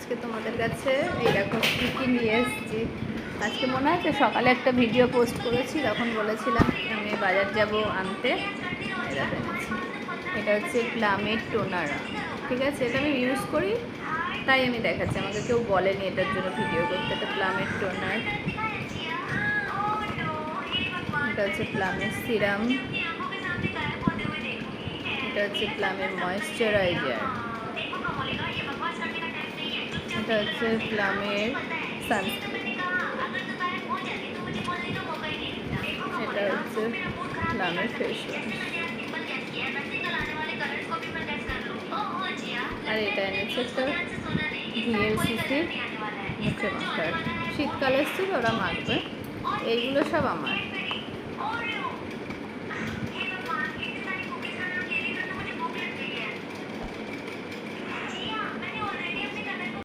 আজকে তোমাদের কাছে এই দেখো কী কী নিয়ে এসেছি। আজকে মনে আছে সকালে একটা ভিডিও পোস্ট করেছি, তখন বলেছিলাম আমি বাজার যাব আনতে। এটা এনেছি, এটা হচ্ছে প্লামের টোনার। ঠিক আছে, এটা আমি ইউজ করি তাই আমি দেখাচ্ছি, আমাকে কেউ বলেনি এটার জন্য ভিডিও করতে। এটা প্লামের টোনার, এটা হচ্ছে প্লামের সিরাম, এটা হচ্ছে প্লামের ময়েশ্চারাইজার, এটা হচ্ছে প্লামের সানস্ক্রিন, এটা হচ্ছে প্লামের ফেস ওয়াশ, আর এটা এনেছে একটা ভিএলসিসির মুখে মাখার। শীতকাল এসেছিল, ওরা মাখবে। এইগুলো সব আমার।